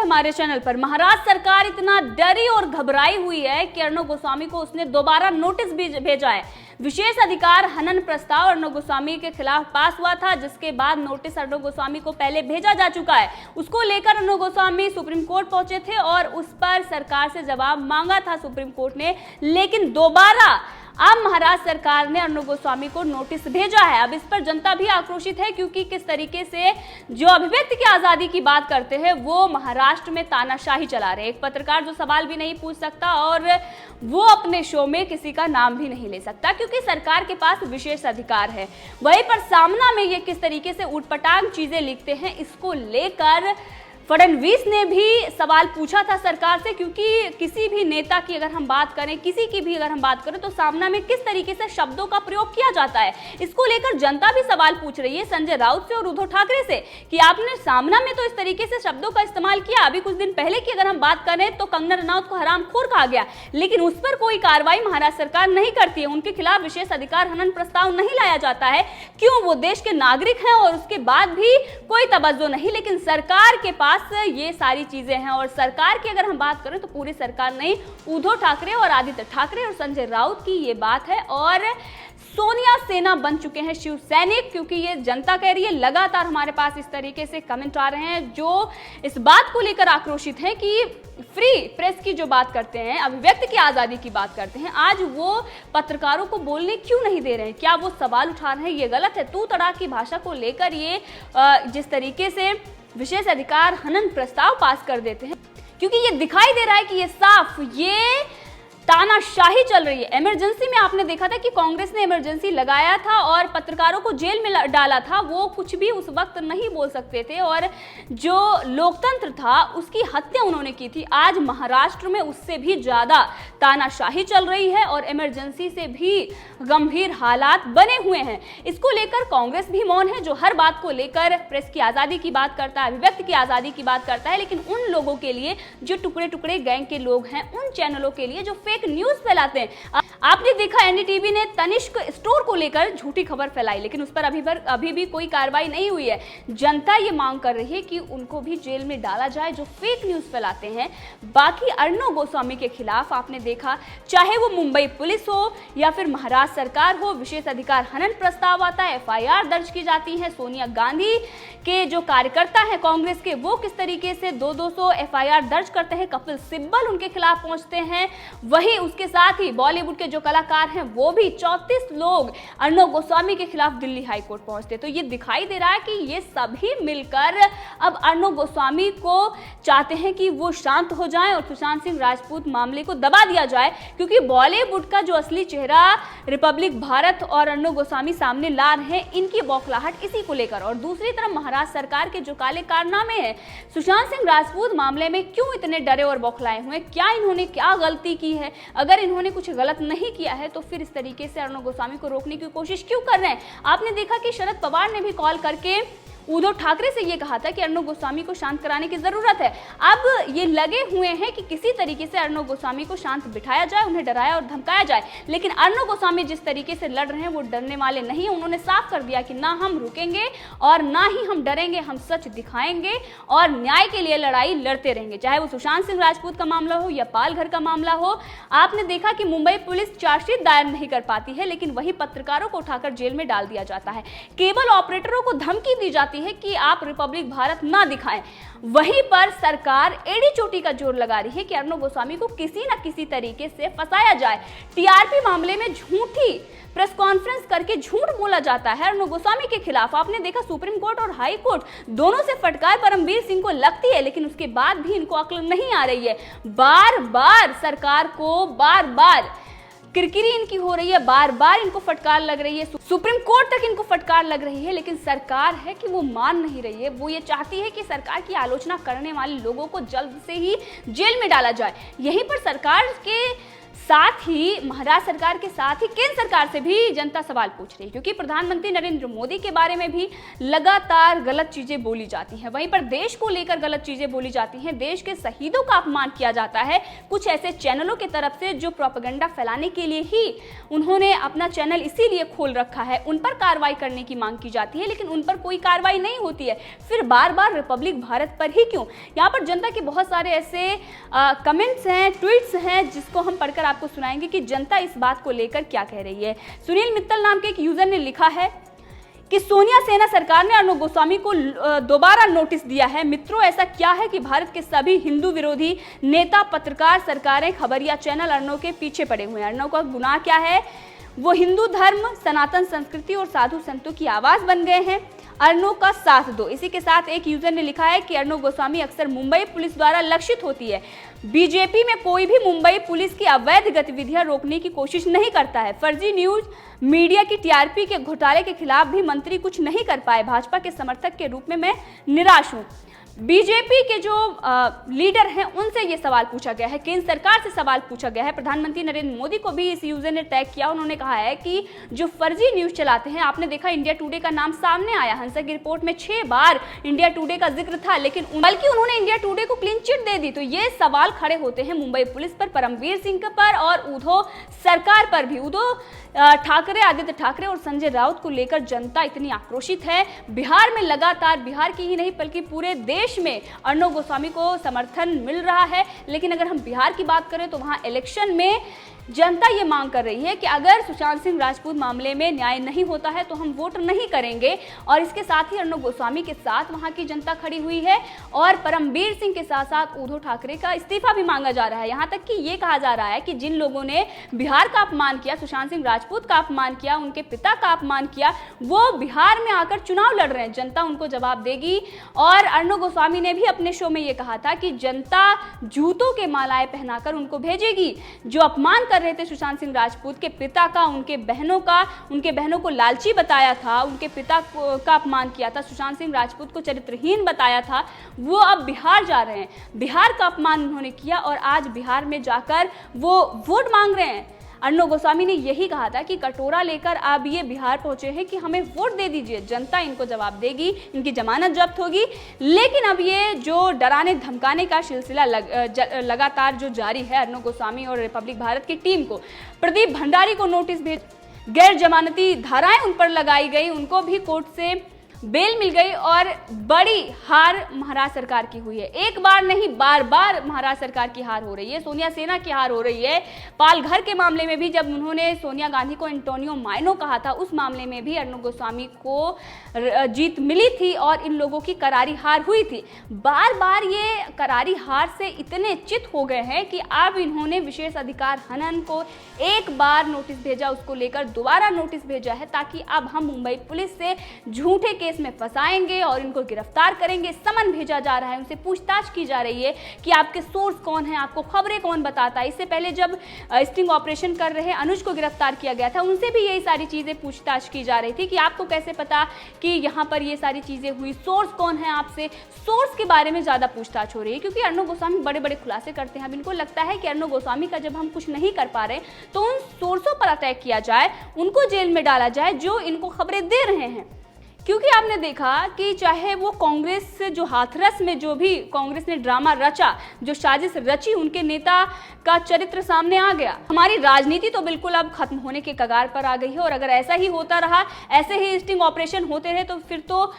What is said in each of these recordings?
है हमारे चैनल पर। महाराष्ट्र सरकार इतना डरी और घबराई हुई है कि अर्णब गोस्वामी को उसने दोबारा नोटिस भी भेजा है। विशेष अधिकार हनन प्रस्ताव अर्णब गोस्वामी के खिलाफ पास हुआ था, जिसके बाद नोटिस अर्णब गोस्वामी को पहले भेजा जा चुका है। उसको लेकर अर्णब गोस्वामी सुप्रीम कोर्ट पहुंचे थे और उस पर सरकार से जवाब मांगा था सुप्रीम कोर्ट ने, लेकिन दोबारा अब महाराष्ट्र सरकार ने अर्णब गोस्वामी को नोटिस भेजा है। अब इस पर जनता भी आक्रोशित है, क्योंकि किस तरीके से जो अभिव्यक्ति की आजादी की बात करते हैं वो महाराष्ट्र में तानाशाही चला रहे हैं। एक पत्रकार जो सवाल भी नहीं पूछ सकता और वो अपने शो में किसी का नाम भी नहीं ले सकता, क्योंकि सरकार के पास विशेष अधिकार है। वहीं पर सामना में ये किस तरीके से उटपटांग चीजें लिखते हैं, इसको लेकर फडणवीस ने भी सवाल पूछा था सरकार से, क्योंकि किसी भी नेता की अगर हम बात करें, किसी की भी अगर हम बात करें, तो सामना में किस तरीके से शब्दों का प्रयोग किया जाता है, इसको लेकर जनता भी सवाल पूछ रही है संजय राउत से और उद्धव ठाकरे से कि आपने सामना में तो इस तरीके से शब्दों का इस्तेमाल किया। अभी कुछ दिन पहले की अगर हम बात करें तो कंगना रनौत को हरामखोर कहा गया, लेकिन उस पर कोई कार्रवाई महाराष्ट्र सरकार नहीं करती है। उनके खिलाफ विशेष अधिकार हनन प्रस्ताव नहीं लाया जाता है। क्यों? वो देश के नागरिक हैं और उसके बाद भी कोई तवज्जो नहीं। लेकिन सरकार के पास ये सारी चीजें हैं और सरकार की अगर हम बात करें तो पूरी सरकार नहीं, उद्धव ठाकरे और आदित्य ठाकरे और संजय राउत की ये बात है। और सोनिया सेना बन चुके हैं शिव सैनिक, क्योंकि ये जनता कह रही है। लगातार हमारे पास इस तरीके से कमेंट आ रहे हैं जो इस बात को लेकर आक्रोशित हैं कि फ्री प्रेस की जो बात करते हैं, अभिव्यक्ति की आजादी की बात करते हैं, आज वो पत्रकारों को बोलने क्यों नहीं दे रहे हैं? क्या वो सवाल उठा रहे हैं? ये गलत है। तू तड़ाक की भाषा को लेकर ये जिस तरीके से विशेष अधिकार हनन प्रस्ताव पास कर देते हैं, क्योंकि ये दिखाई दे रहा है कि ये साफ ये तानाशाही चल रही है। इमरजेंसी में आपने देखा था कि कांग्रेस ने इमरजेंसी लगाया था और पत्रकारों को जेल में डाला था। वो कुछ भी उस वक्त नहीं बोल सकते थे और जो लोकतंत्र था उसकी हत्या उन्होंने की थी। आज महाराष्ट्र में उससे भी ज्यादा तानाशाही चल रही है और इमरजेंसी से भी गंभीर हालात बने हुए हैं। इसको लेकर कांग्रेस भी मौन है, जो हर बात को लेकर प्रेस की आजादी की बात करता है, अभिव्यक्ति की आजादी की बात करता है, लेकिन उन लोगों के लिए जो टुकड़े टुकड़े गैंग के लोग हैं, उन चैनलों के लिए जो फेक न्यूज फैलाते हैं। आपने देखा एनडीटीवी ने तनिष्क स्टोर को लेकर झूठी खबर फैलाई, लेकिन उस पर अभी भी कोई कार्रवाई नहीं हुई है। जनता ये मांग कर रही है कि उनको भी जेल में डाला जाए जो फेक न्यूज फैलाते हैं। बाकी अर्णब गोस्वामी के खिलाफ आपने देखा, चाहे वो मुंबई पुलिस हो या फिर महाराष्ट्र सरकार हो, विशेष अधिकार हनन प्रस्ताव आता है, एफआईआर दर्ज की जाती है। सोनिया गांधी के जो कार्यकर्ता हैं कांग्रेस के, वो किस तरीके से 200 एफआईआर दर्ज करते हैं, कपिल सिब्बल उनके खिलाफ पहुंचते हैं। वही उसके साथ ही बॉलीवुड के जो कलाकार हैं वो भी 34 लोग अर्णब गोस्वामी के खिलाफ दिल्ली हाई कोर्ट पहुंचते। तो ये दिखाई दे रहा है कि ये सभी मिलकर अब अर्णब गोस्वामी को चाहते हैं कि वो शांत हो जाएं और सुशांत सिंह राजपूत मामले को दबा दिया जाए, क्योंकि बॉलीवुड का जो असली चेहरा रिपब्लिक भारत और अर्णब गोस्वामी सामने ला रहे हैं, इनकी बौखलाहट इसी को लेकर। और दूसरी तरफ महाराष्ट्र सरकार के जो काले कारनामे हैं, सुशांत सिंह राजपूत मामले में क्यों इतने डरे और बौखलाए हुए? क्या इन्होंने क्या गलती की है? अगर इन्होंने कुछ गलत नहीं किया है तो फिर इस तरीके से अर्णब गोस्वामी को रोकने की कोशिश क्यों कर रहे हैं? आपने देखा कि शरद पवार ने भी कॉल करके उद्धव ठाकरे से ये कहा था कि अर्णब गोस्वामी को शांत कराने की जरूरत है। अब ये लगे हुए हैं कि किसी तरीके से अर्णब गोस्वामी को शांत बिठाया जाए, उन्हें डराया और धमकाया जाए। लेकिन अर्णब गोस्वामी जिस तरीके से लड़ रहे हैं वो डरने वाले नहीं है। उन्होंने साफ कर दिया कि ना हम रुकेंगे और ना ही हम डरेंगे, हम सच दिखाएंगे और न्याय के लिए लड़ाई लड़ते रहेंगे, चाहे वो सुशांत सिंह राजपूत का मामला हो या पालघर का मामला हो। आपने देखा कि मुंबई पुलिस चार्जशीट दायर नहीं कर पाती है, लेकिन वही पत्रकारों को उठाकर जेल में डाल दिया जाता है। केबल ऑपरेटरों को धमकी दी जाती है कि आप रिपब्लिक भारत ना दिखाएं। वहीं पर सरकार एड़ी चोटी का जोर लगा रही है कि अर्णब गोस्वामी को किसी न किसी तरीके से फंसाया जाए। टीआरपी मामले में झूठी प्रेस कॉन्फ्रेंस करके झूठ बोला जाता है अर्णब गोस्वामी के खिलाफ। आपने देखा सुप्रीम कोर्ट और हाई कोर्ट दोनों से फटकार परमवीर सिंह को लगती है, लेकिन उसके बाद भी इनको अक्ल नहीं आ रही है। बार बार सरकार को बार बार किरकिरी इनकी हो रही है, बार बार इनको फटकार लग रही है, सुप्रीम कोर्ट तक इनको फटकार लग रही है, लेकिन सरकार है कि वो मान नहीं रही है। वो ये चाहती है कि सरकार की आलोचना करने वाले लोगों को जल्द से ही जेल में डाला जाए। यहीं पर सरकार के साथ ही महाराष्ट्र सरकार के साथ ही केंद्र सरकार से भी जनता सवाल पूछ रही है, क्योंकि प्रधानमंत्री नरेंद्र मोदी के बारे में भी लगातार गलत चीजें बोली जाती हैं। वहीं पर देश को लेकर गलत चीजें बोली जाती हैं, देश के शहीदों का अपमान किया जाता है कुछ ऐसे चैनलों की तरफ से जो प्रोपेगेंडा फैलाने के लिए ही उन्होंने अपना चैनल इसीलिए खोल रखा है। उन पर कार्रवाई करने की मांग की जाती है, लेकिन उन पर कोई कार्रवाई नहीं होती है। फिर बार बार रिपब्लिक भारत पर ही क्यों? यहाँ पर जनता के बहुत सारे ऐसे कमेंट्स हैं, ट्वीट्स हैं, जिसको हम पढ़कर आपको सुनाएंगे कि जनता इस बात को लेकर क्या कह रही है। सुनील मित्तल नाम के एक यूजर ने लिखा है कि सोनिया सेना सरकार ने अर्णब गोस्वामी को दोबारा नोटिस दिया है। मित्रों, ऐसा क्या है कि भारत के सभी हिंदू विरोधी नेता, पत्रकार, सरकारें, खबरिया चैनल अर्णब के पीछे पड़े हुए हैं? अर्णब का गुनाह क्या है? वो हिंदू धर्म, सनातन संस्कृति और साधु संतों की आवाज बन गए हैं। अर्णब का साथ दो। इसी के साथ एक यूजर ने लिखा है कि अर्णब गोस्वामी अक्सर मुंबई पुलिस द्वारा लक्षित होती है। बीजेपी में कोई भी मुंबई पुलिस की अवैध गतिविधियां रोकने की कोशिश नहीं करता है। फर्जी न्यूज मीडिया की टीआरपी के घोटाले के खिलाफ भी मंत्री कुछ नहीं कर पाए। भाजपा के समर्थक के रूप में मैं निराश हूं। बीजेपी के जो लीडर हैं उनसे ये सवाल पूछा गया है, केंद्र सरकार से सवाल पूछा गया है। प्रधानमंत्री नरेंद्र मोदी को भी इस यूजर ने टैग किया। उन्होंने कहा है कि जो फर्जी न्यूज चलाते हैं, आपने देखा इंडिया टुडे का नाम सामने आया, हंसा की रिपोर्ट में 6 बार इंडिया टुडे का जिक्र था, लेकिन बल्कि उन्होंने इंडिया टुडे को क्लीन चिट दे दी। तो ये सवाल खड़े होते हैं मुंबई पुलिस पर, परमवीर सिंह पर और उद्धव सरकार पर भी। उद्धव ठाकरे, आदित्य ठाकरे और संजय राउत को लेकर जनता इतनी आक्रोशित है। बिहार में लगातार, बिहार की ही नहीं बल्कि पूरे देश में अर्णब गोस्वामी को समर्थन मिल रहा है। लेकिन अगर हम बिहार की बात करें तो वहां इलेक्शन में जनता ये मांग कर रही है कि अगर सुशांत सिंह राजपूत मामले में न्याय नहीं होता है तो हम वोट नहीं करेंगे। और इसके साथ ही अर्णब गोस्वामी के साथ वहां की जनता खड़ी हुई है और परमवीर सिंह के साथ साथ उद्धव ठाकरे का इस्तीफा भी मांगा जा रहा है। यहां तक कि ये कहा जा रहा है कि जिन लोगों ने बिहार का अपमान किया, सुशांत सिंह राजपूत का अपमान किया, उनके पिता का अपमान किया, वो बिहार में आकर चुनाव लड़ रहे हैं। जनता उनको जवाब देगी। और अर्णब गोस्वामी ने भी अपने शो में ये कहा था कि जनता जूतों के मालाएं पहनाकर उनको भेजेगी। जो अपमान कर रहे थे सुशांत सिंह राजपूत के पिता का, उनके बहनों को लालची बताया था, उनके पिता का अपमान किया था, सुशांत सिंह राजपूत को चरित्रहीन बताया था, वो अब बिहार जा रहे हैं। बिहार का अपमान उन्होंने किया और आज बिहार में जाकर वो वोट मांग रहे हैं। अर्णब गोस्वामी ने यही कहा था कि कटोरा लेकर अब ये बिहार पहुंचे हैं कि हमें वोट दे दीजिए, जनता इनको जवाब देगी, इनकी जमानत जब्त होगी। लेकिन अब ये जो डराने धमकाने का सिलसिला लगातार जो जारी है, अर्णब गोस्वामी और रिपब्लिक भारत की टीम को प्रदीप भंडारी को नोटिस भेज, गैर जमानती धाराएं उन पर लगाई गई, उनको भी कोर्ट से बेल मिल गई और बड़ी हार महाराष्ट्र सरकार की हुई है। एक बार नहीं, बार बार महाराष्ट्र सरकार की हार हो रही है, सोनिया सेना की हार हो रही है। पालघर के मामले में भी जब उन्होंने सोनिया गांधी को एंटोनियो माइनो कहा था, उस मामले में भी अर्णब गोस्वामी को जीत मिली थी और इन लोगों की करारी हार हुई थी। बार बार ये करारी हार से इतने चित हो गए हैं कि अब इन्होंने विशेष अधिकार हनन को एक बार नोटिस भेजा, उसको लेकर दोबारा नोटिस भेजा है, ताकि अब हम मुंबई पुलिस से झूठे केस में फंसाएंगे और इनको गिरफ्तार करेंगे। समन भेजा जा रहा है, उनसे पूछताछ की जा रही है कि आपके सोर्स कौन है, आपको खबरें कौन बताता है। इससे पहले जब स्टिंग ऑपरेशन कर रहे अनुज को गिरफ्तार किया गया था, उनसे भी यही सारी चीजें पूछताछ की जा रही थी कि आपको कैसे पता कि यहाँ पर ये सारी चीजें हुई, सोर्स कौन है, आपसे सोर्स के बारे में ज्यादा पूछताछ हो रही है। क्योंकि अर्णब गोस्वामी बड़े बड़े खुलासे करते हैं। अब इनको लगता है कि अर्णब गोस्वामी का जब हम कुछ नहीं कर पा रहे तो उन सोर्सों पर अटैक किया जाए, उनको जेल में डाला जाए जो इनको खबरें दे रहे हैं। क्योंकि आपने देखा कि चाहे वो कांग्रेस जो हाथरस में जो भी कांग्रेस ने ड्रामा रचा, जो साजिश रची, उनके नेता का चरित्र सामने आ गया। हमारी राजनीति तो बिल्कुल अब खत्म होने के कगार पर आ गई है और अगर ऐसा ही होता रहा, ऐसे ही स्टिंग ऑपरेशन होते रहे तो फिर तो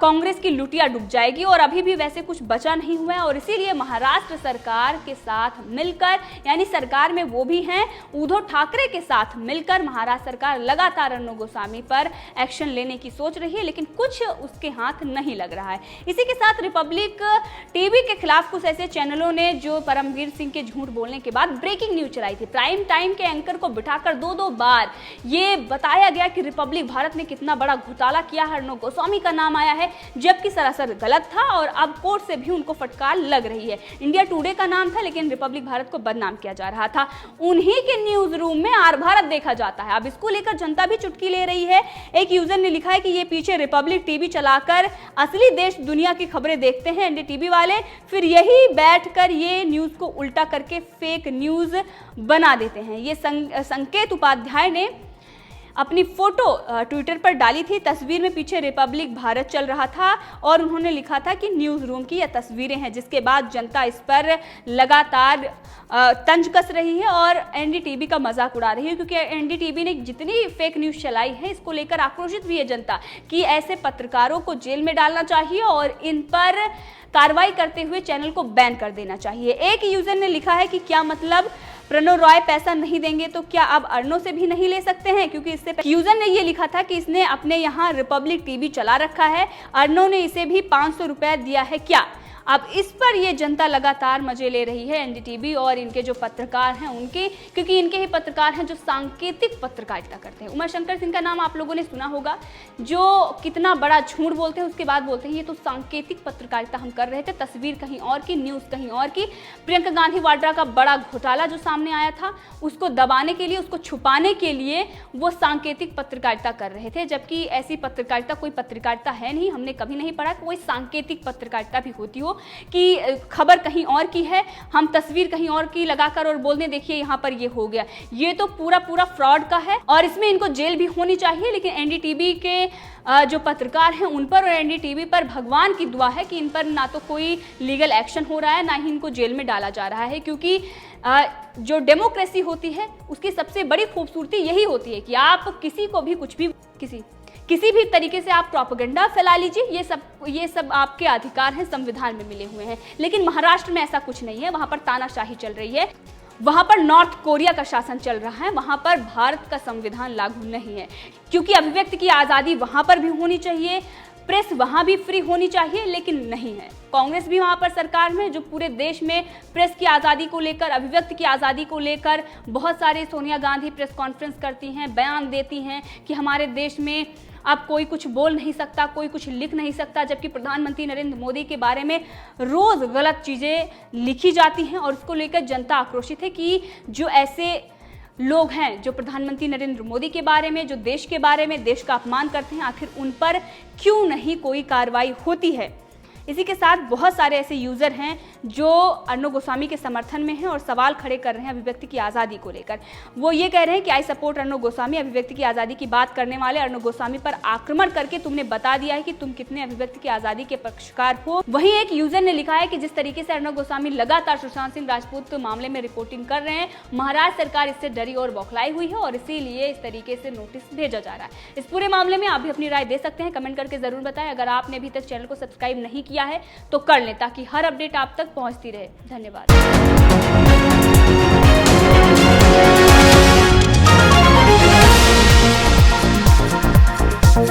कांग्रेस की लुटिया डूब जाएगी और अभी भी वैसे कुछ बचा नहीं हुआ है। और इसीलिए महाराष्ट्र सरकार के साथ मिलकर, यानी सरकार में वो भी हैं, उद्धव ठाकरे के साथ मिलकर महाराष्ट्र सरकार लगातार अर्णब गोस्वामी पर एक्शन लेने की सोच रही है, लेकिन कुछ उसके हाथ नहीं लग रहा है। इसी के साथ रिपब्लिक टीवी के खिलाफ कुछ ऐसे चैनलों ने जो परमवीर सिंह के झूठ बोलने के बाद ब्रेकिंग न्यूज चलाई थी। प्राइम टाइम के एंकर को बिठाकर 2-2 बार ये बताया गया कि रिपब्लिक भारत ने कितना बड़ा घोटाला किया है, अर्णब गोस्वामी का नाम आया है, जबकि सरासर गलत था और अब कोर्ट से भी उनको फटकार लग रही है। इंडिया टुडे का नाम था, लेकिन रिपब्लिक भारत को बदनाम किया जा रहा था। उन्हीं के न्यूज रूम में आर भारत देखा जाता है। अब इसको लेकर जनता भी चुटकी ले रही है। एक यूजर ने लिखा है कि ये पीछे रिपब्लिक टीवी चलाकर असली देश दुनिया की खबरें देखते हैं एनडीटीवी वाले, फिर यही बैठकर ये न्यूज को उल्टा करके फेक न्यूज बना देते हैं। ये संकेत उपाध्याय ने अपनी फोटो ट्विटर पर डाली थी। तस्वीर में पीछे रिपब्लिक भारत चल रहा था और उन्होंने लिखा था कि न्यूज रूम की ये तस्वीरें हैं, जिसके बाद जनता इस पर लगातार तंज कस रही है और एनडीटीवी का मजाक उड़ा रही है, क्योंकि एनडीटीवी ने जितनी फेक न्यूज चलाई है इसको लेकर आक्रोशित भी है जनता कि ऐसे पत्रकारों को जेल में डालना चाहिए और इन पर कार्रवाई करते हुए चैनल को बैन कर देना चाहिए। एक यूजर ने लिखा है कि क्या मतलब प्रणव रॉय पैसा नहीं देंगे तो क्या अब अर्नो से भी नहीं ले सकते हैं, क्योंकि इससे यूजर ने ये लिखा था कि इसने अपने यहाँ रिपब्लिक टीवी चला रखा है, अर्नो ने इसे भी 500 रुपए दिया है क्या। अब इस पर ये जनता लगातार मजे ले रही है एनडीटीवी और इनके जो पत्रकार हैं उनके, क्योंकि इनके ही पत्रकार हैं जो सांकेतिक पत्रकारिता करते हैं। उमाशंकर सिंह का नाम आप लोगों ने सुना होगा, जो कितना बड़ा झूठ बोलते हैं उसके बाद बोलते हैं ये तो सांकेतिक पत्रकारिता हम कर रहे थे, तस्वीर कहीं और की, न्यूज़ कहीं और की। प्रियंका गांधी वाड्रा का बड़ा घोटाला जो सामने आया था उसको दबाने के लिए, उसको छुपाने के लिए वो सांकेतिक पत्रकारिता कर रहे थे, जबकि ऐसी पत्रकारिता कोई पत्रकारिता है नहीं। हमने कभी नहीं पढ़ा कोई सांकेतिक पत्रकारिता भी होती हो कि खबर कहीं और की है, हम तस्वीर कहीं और की लगाकर और बोल दें देखिए यहाँ पर ये हो गया। ये तो पूरा फ्रॉड का है और इसमें इनको जेल भी होनी चाहिए। लेकिन एनडीटीवी के जो पत्रकार हैं उन पर और एनडीटीवी पर भगवान की दुआ है कि इन पर ना तो कोई लीगल एक्शन हो रहा है, ना ही इनको जेल में डाला जा रहा है, क्योंकि जो डेमोक्रेसी होती है उसकी सबसे बड़ी खूबसूरती यही होती है कि आप किसी को भी कुछ भी किसी भी तरीके से आप प्रोपेगेंडा फैला लीजिए, ये सब आपके अधिकार हैं, संविधान में मिले हुए हैं। लेकिन महाराष्ट्र में ऐसा कुछ नहीं है, वहां पर तानाशाही चल रही है, वहां पर नॉर्थ कोरिया का शासन चल रहा है, वहां पर भारत का संविधान लागू नहीं है, क्योंकि अभिव्यक्ति की आज़ादी वहां पर भी होनी चाहिए, प्रेस वहां भी फ्री होनी चाहिए, लेकिन नहीं है। कांग्रेस भी वहां पर सरकार में, जो पूरे देश में प्रेस की आज़ादी को लेकर, अभिव्यक्ति की आज़ादी को लेकर बहुत सारे, सोनिया गांधी प्रेस कॉन्फ्रेंस करती हैं, बयान देती हैं कि हमारे देश में अब कोई कुछ बोल नहीं सकता, कोई कुछ लिख नहीं सकता, जबकि प्रधानमंत्री नरेंद्र मोदी के बारे में रोज गलत चीजें लिखी जाती हैं और उसको लेकर जनता आक्रोशित है कि जो ऐसे लोग हैं जो प्रधानमंत्री नरेंद्र मोदी के बारे में, जो देश के बारे में, देश का अपमान करते हैं, आखिर उन पर क्यों नहीं कोई कार्रवाई होती है। इसी के साथ बहुत सारे ऐसे यूजर हैं जो अर्णव गोस्वामी के समर्थन में हैं और सवाल खड़े कर रहे हैं अभिव्यक्ति की आज़ादी को लेकर। वो ये कह रहे हैं कि आई सपोर्ट अर्णव गोस्वामी, अभिव्यक्ति की आज़ादी की बात करने वाले अर्णव गोस्वामी पर आक्रमण करके तुमने बता दिया है कि तुम कितने अभिव्यक्ति की आज़ादी के पक्षकार हो। वहीं एक यूजर ने लिखा है कि जिस तरीके से अर्णव गोस्वामी लगातार सुशांत सिंह राजपूत मामले में रिपोर्टिंग कर रहे हैं, महाराष्ट्र सरकार इससे डरी और बौखलाई हुई है और इसीलिए इस तरीके से नोटिस भेजा जा रहा है। इस पूरे मामले में आप भी अपनी राय दे सकते हैं, कमेंट करके जरूर बताएं। अगर आपने अभी तक चैनल को सब्सक्राइब नहीं किया है तो कर लें, ताकि हर अपडेट आप तक पहुंचती रहे। धन्यवाद।